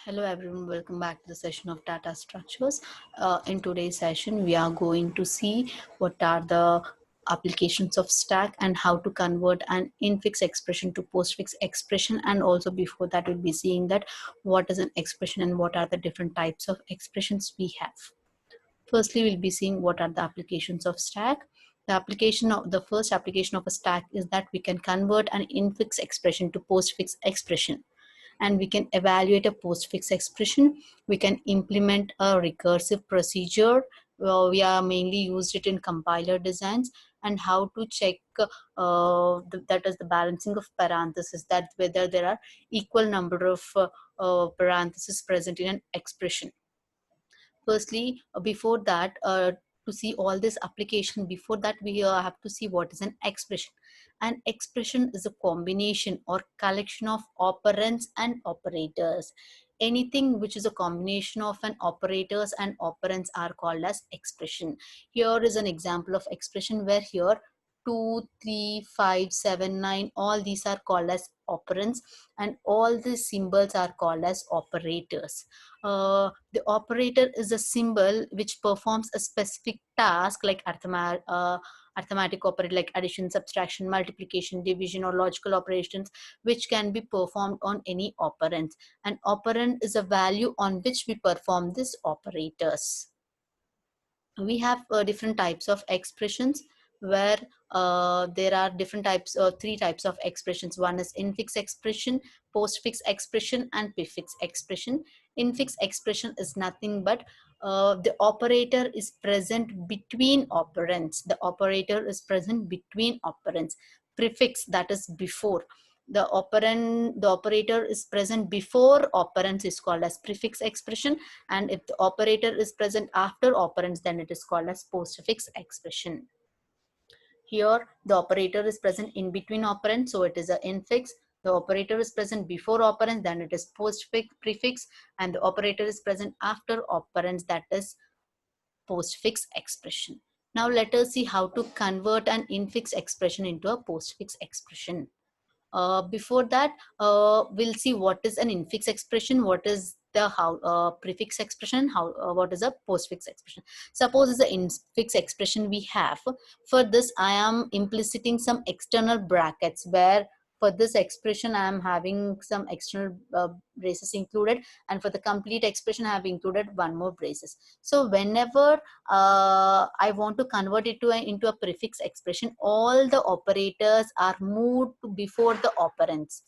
Hello everyone, welcome back to the session of data structures. In today's session, we are going to see what are the applications of stack and how to convert an infix expression to postfix expression, and also before that we'll be seeing that what is an expression and what are the different types of expressions we have. Firstly, we'll be seeing what are the applications of stack. The first application of a stack is that we can convert an infix expression to postfix expression, and we can evaluate a postfix expression. We can implement a recursive procedure. We are mainly used it in compiler designs, and how to check that is the balancing of parentheses, that whether there are equal number of parentheses present in an expression. Firstly, before that, to see all this application, before that we have to see what is an expression. An expression is a combination or collection of operands and operators. Anything which is a combination of an operators and operands are called as expression. Here is an example of expression where here 2, 3, 5, 7, 9, all these are called as operands, and all these symbols are called as operators. The operator is a symbol which performs a specific task like arithmetic operator like addition, subtraction, multiplication, division, or logical operations, which can be performed on any operand. An operand is a value on which we perform these operators. We have different types of expressions where there are different types, three types of expressions. One is infix expression, postfix expression, and prefix expression. Infix expression is nothing but the operator is present between operands. The operator is present between operands. Prefix, that is before. The operator is present before operands, is called as prefix expression, and if the operator is present after operands, then it is called as postfix expression. Here the operator is present in between operands, so it is an infix. The operator is present before operands, then it is postfix prefix, and the operator is present after operands, that is postfix expression. Now let us see how to convert an infix expression into a postfix expression. Before that, we'll see what is an infix expression, what is the prefix expression, what is a postfix expression. Suppose it's an infix expression we have. For this, I am implicating some external brackets, where for this expression I am having some external braces included, and for the complete expression I have included one more braces. So whenever I want to convert it into a prefix expression, all the operators are moved before the operands.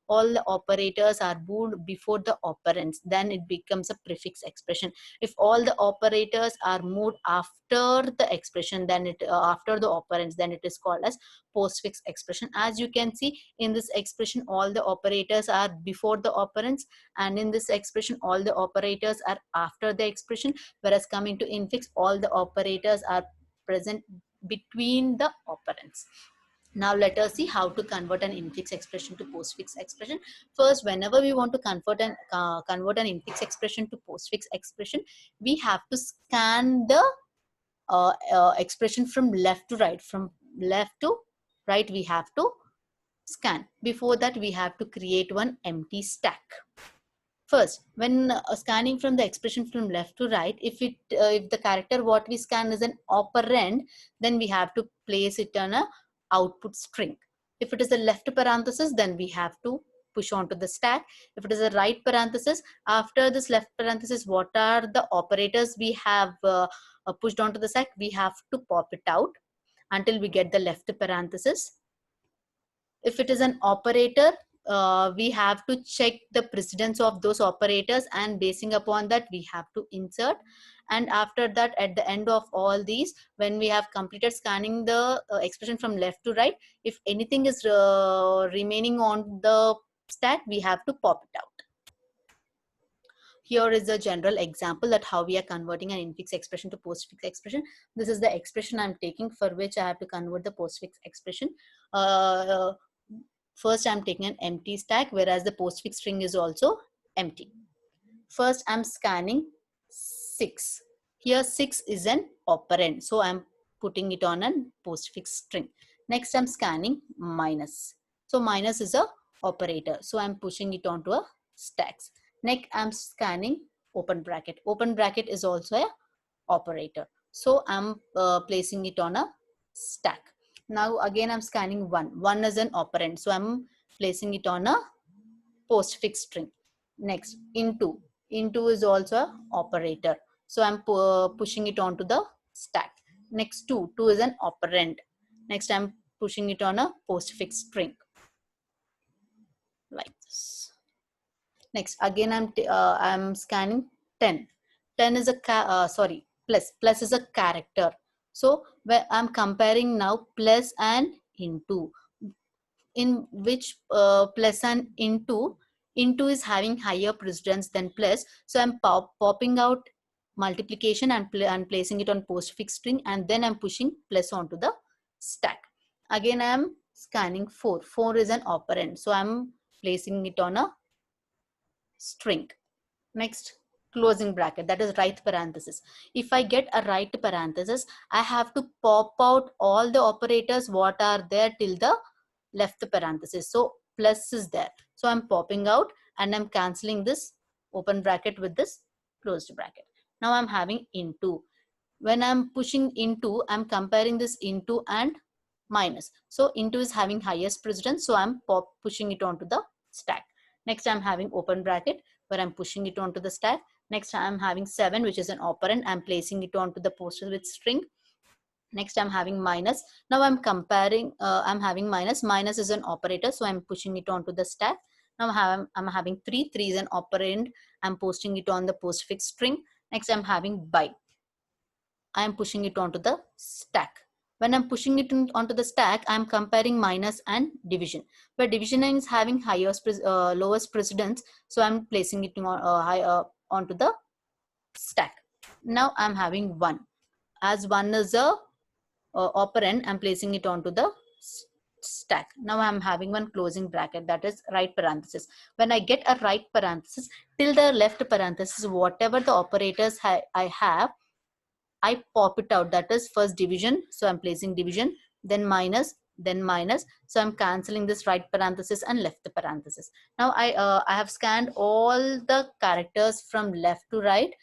All the operators are moved before the operands, then it becomes a prefix expression. If all the operators are moved after the expression, then after the operands, then it is called as postfix expression. As you can see in this expression, all the operators are before the operands, and in this expression all the operators are after the expression, whereas coming to infix, all the operators are present between the operands. Now let us see how to convert an infix expression to postfix expression. First, whenever we want to convert an infix expression to postfix expression, we have to scan the expression from left to right. From left to right we have to scan. Before that, we have to create one empty stack. First, when scanning from the expression from left to right, if the character what we scan is an operand, then we have to place it on a output string. If it is a left parenthesis, then we have to push onto the stack. If it is a right parenthesis, after this left parenthesis, what are the operators we have pushed onto the stack, we have to pop it out until we get the left parenthesis. If it is an operator, we have to check the precedence of those operators, and basing upon that we have to insert. And after that, at the end of all these, when we have completed scanning the expression from left to right, if anything is remaining on the stack, we have to pop it out. Here is a general example that how we are converting an infix expression to postfix expression. This is the expression I'm taking for which I have to convert the postfix expression. First, I'm taking an empty stack, whereas the postfix string is also empty. First, I'm scanning 6. Here 6 is an operand, so I'm putting it on a postfix string. Next, I'm scanning minus. So minus is a operator, so I'm pushing it onto a stacks. Next, I'm scanning open bracket. Open bracket is also a operator. So I'm placing it on a stack. Now again, I'm scanning 1. 1 is an operand. So I'm placing it on a postfix string. Next, into. Into is also a operator. So I'm pushing it onto the stack. Next, 2. 2 is an operand. Next, I'm pushing it on a postfix string like this. Next, again, I'm scanning 10. 10 is a plus. Plus is a character. So where I'm comparing now plus and into, in which plus and into is having higher precedence than plus. So I'm popping out multiplication and placing it on postfix string, and then I'm pushing plus onto the stack. Again, I'm scanning 4. 4 is an operand. So I'm placing it on a string. Next, closing bracket, that is right parenthesis. If I get a right parenthesis, I have to pop out all the operators what are there till the left parenthesis. So plus is there. So I'm popping out and I'm cancelling this open bracket with this closed bracket. Now I'm having into. When I'm pushing into, I'm comparing this into and minus. So into is having highest precedence. So I'm pushing it onto the stack. Next, I'm having open bracket where I'm pushing it onto the stack. Next, I'm having 7, which is an operand. I'm placing it onto the poster with string. Next, I'm having minus. Now I'm comparing, I'm having minus. Minus is an operator, so I'm pushing it onto the stack. Now I'm having 3. 3 is an operand. I'm posting it on the postfix string. Next, I'm having by. I'm pushing it onto the stack. When I'm pushing it onto the stack, I'm comparing minus and division. Where division is having lowest precedence, so I'm placing it onto the stack. Now I'm having 1. As 1 is a operand, I'm placing it onto the stack. Now I'm having one closing bracket, that is right parenthesis. When I get a right parenthesis, till the left parenthesis, whatever the operators I have, I pop it out. That is first division. So I'm placing division, then minus, then minus. So I'm cancelling this right parenthesis and left parenthesis. Now I have scanned all the characters from left to right.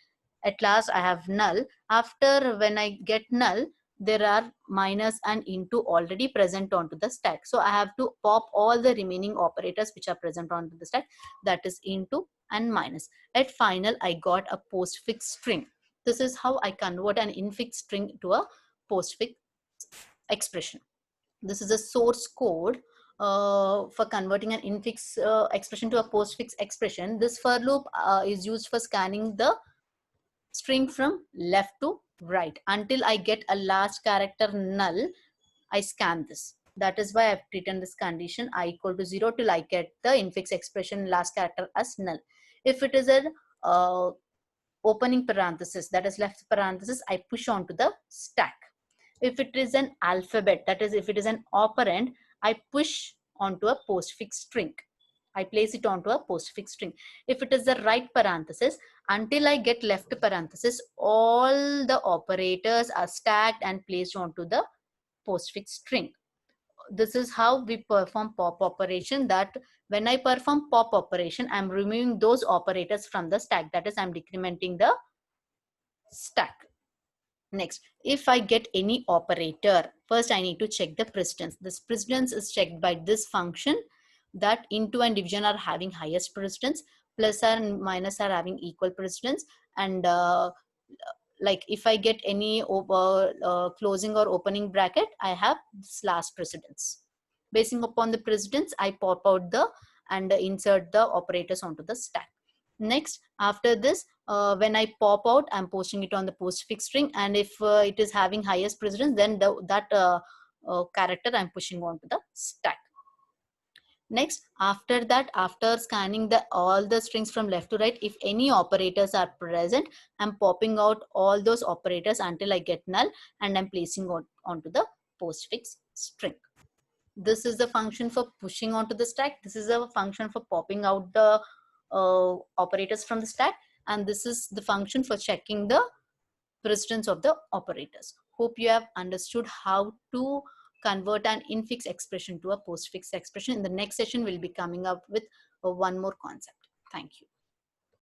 At last I have null. After when I get null, there are minus and into already present onto the stack. So I have to pop all the remaining operators which are present onto the stack. That is into and minus. At final, I got a postfix string. This is how I convert an infix string to a postfix expression. This is a source code for converting an infix expression to a postfix expression. This for loop is used for scanning the string from left to right. Until I get a last character null, I scan this. That is why I've written this condition I equal to 0 till I get the infix expression last character as null. If it is a opening parenthesis, that is left parenthesis, I push onto the stack. If it is an alphabet, that is if it is an operand, I push onto a postfix string. I place it onto a postfix string. If it is the right parenthesis, until I get left parenthesis, all the operators are stacked and placed onto the postfix string. This is how we perform pop operation. That when I perform pop operation, I'm removing those operators from the stack. That is, I'm decrementing the stack. Next, if I get any operator, first I need to check the precedence. This precedence is checked by this function, that into and division are having highest precedence, plus and minus are having equal precedence, and like if I get any closing or opening bracket, I have this last precedence. Basing upon the precedence, I pop out the and insert the operators onto the stack. Next, after this, when I pop out, I'm posting it on the postfix string, and if it is having highest precedence, then that character I'm pushing onto the stack. Next, after that, after scanning all the strings from left to right, if any operators are present, I'm popping out all those operators until I get null, and I'm placing onto the postfix string. This is the function for pushing onto the stack. This is a function for popping out the operators from the stack, and this is the function for checking the precedence of the operators. Hope you have understood how to convert an infix expression to a postfix expression. In the next session, we'll be coming up with one more concept. Thank you.